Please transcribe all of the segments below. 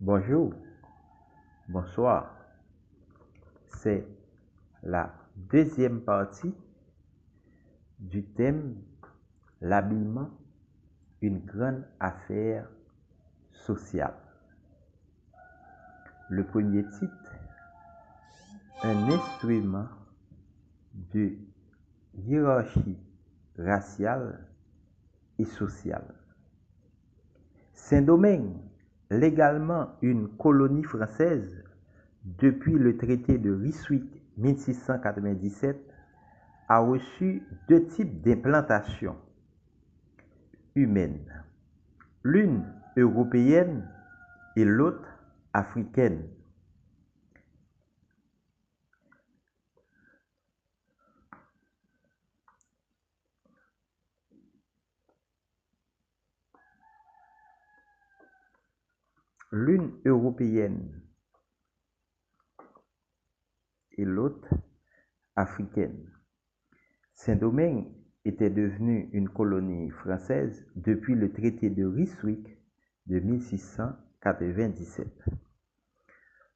Bonjour, bonsoir. C'est la deuxième partie du thème l'habillement, une grande affaire sociale. Le premier titre, un instrument de hiérarchie raciale et sociale. Saint-Domingue, légalement une colonie française depuis le traité de Ryswick 1697, a reçu deux types d'implantation humaine, l'une européenne et l'autre africaine. L'une européenne et l'autre africaine. Saint-Domingue était devenue une colonie française depuis le traité de Ryswick de 1697.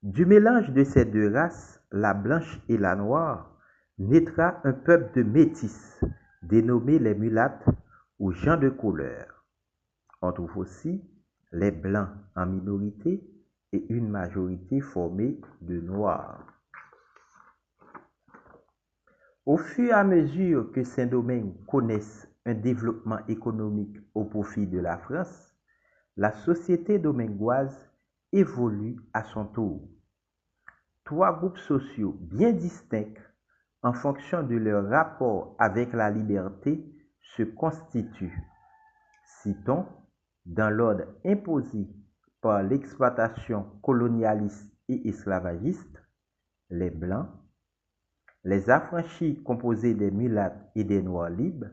Du mélange de ces deux races, la blanche et la noire, naîtra un peuple de métis, dénommé les mulattes ou gens de couleur. On trouve aussi les blancs en minorité et une majorité formée de noirs. Au fur et à mesure que Saint-Domingue connaisse un développement économique au profit de la France, la société domingoise évolue à son tour. Trois groupes sociaux bien distincts en fonction de leur rapport avec la liberté se constituent. Citons, dans l'ordre imposé par l'exploitation colonialiste et esclavagiste, les Blancs, les affranchis composés des mulattes et des noirs libres,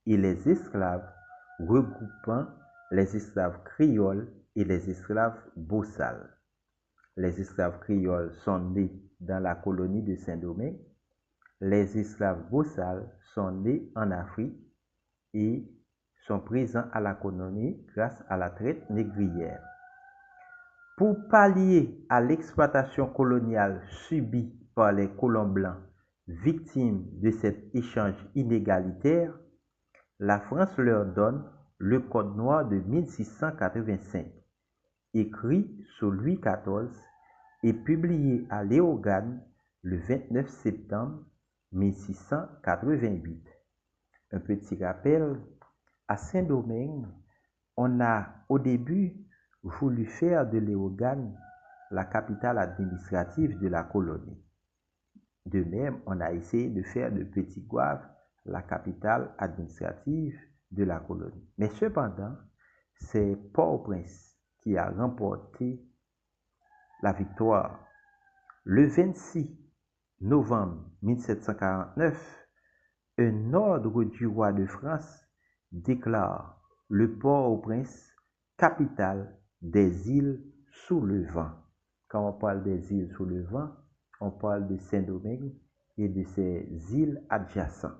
et les esclaves regroupant les esclaves créoles et les esclaves bossales. Les esclaves créoles sont nés dans la colonie de Saint-Domingue, les esclaves bossales sont nés en Afrique et sont présents à la colonie grâce à la traite négrière. Pour pallier à l'exploitation coloniale subie par les colons blancs, victimes de cet échange inégalitaire, la France leur donne le Code noir de 1685, écrit sous Louis XIV et publié à Léogane le 29 septembre 1688. Un petit rappel, à Saint-Domingue, on a au début voulu faire de Léogane la capitale administrative de la colonie. De même, on a essayé de faire de Petit-Goâve la capitale administrative de la colonie. Mais cependant, c'est Port-au-Prince qui a remporté la victoire. Le 26 novembre 1749, un ordre du roi de France déclare le Port-au-Prince capitale des îles sous le vent. Quand on parle des îles sous le vent, on parle de Saint-Domingue et de ses îles adjacentes.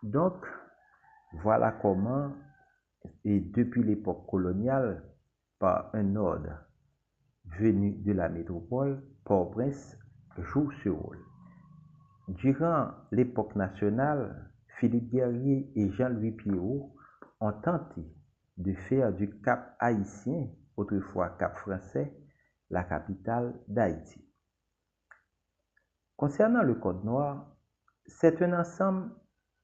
Donc, voilà comment, et depuis l'époque coloniale, par un ordre venu de la métropole, Port-au-Prince joue ce rôle. Durant l'époque nationale, Philippe Guerrier et Jean-Louis Pierrot ont tenté de faire du Cap haïtien, autrefois Cap français, la capitale d'Haïti. Concernant le Code noir, c'est un ensemble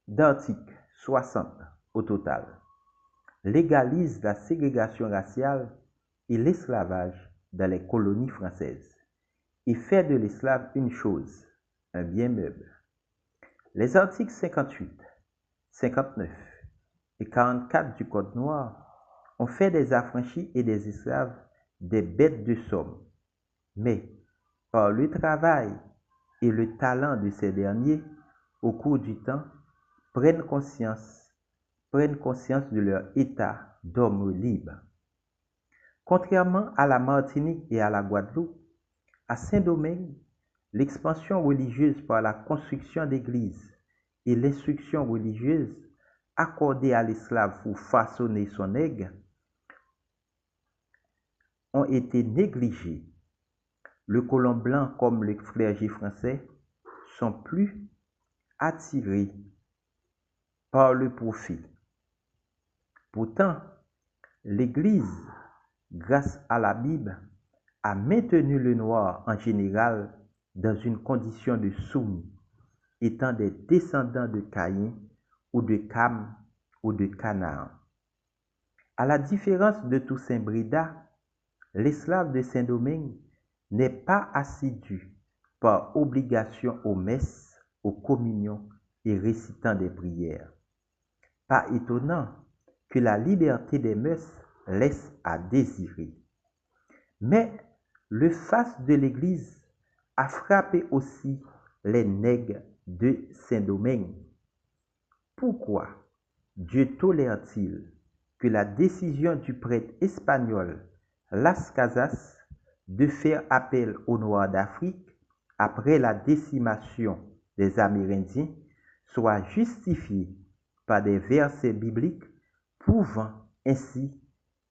d'articles, 60 au total, légalise la ségrégation raciale et l'esclavage dans les colonies françaises et fait de l'esclave une chose, un bien meuble. Les articles 58, 59 et 44 du Code noir ont fait des affranchis et des esclaves des bêtes de somme, mais par le travail et le talent de ces derniers, au cours du temps, prennent conscience de leur état d'homme libre. Contrairement à la Martinique et à la Guadeloupe, à Saint-Domingue, l'expansion religieuse par la construction d'églises et l'instruction religieuse accordée à l'esclave pour façonner son aigle ont été négligés. Le colon blanc comme le clergé français sont plus attirés par le profit. Pourtant, l'Église, grâce à la Bible, a maintenu le noir en général dans une condition de soumis, étant des descendants de Caïn ou de Cam ou de Canaan. À la différence de Toussaint Brida, l'esclave de Saint-Domingue n'est pas assidu par obligation aux messes, aux communions et récitant des prières. Pas étonnant que la liberté des mœurs laisse à désirer. Mais le faste de l'Église a frappé aussi les nègres de Saint-Domingue. Pourquoi Dieu tolère-t-il que la décision du prêtre espagnol Las Casas de faire appel aux Noirs d'Afrique après la décimation des Amérindiens soit justifiée par des versets bibliques prouvant ainsi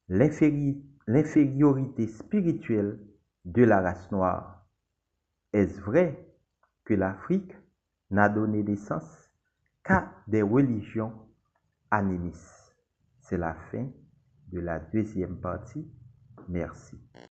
l'infériorité spirituelle de la race noire? Est-ce vrai que l'Afrique n'a donné naissance qu'à des religions animistes? C'est la fin de la deuxième partie. Merci.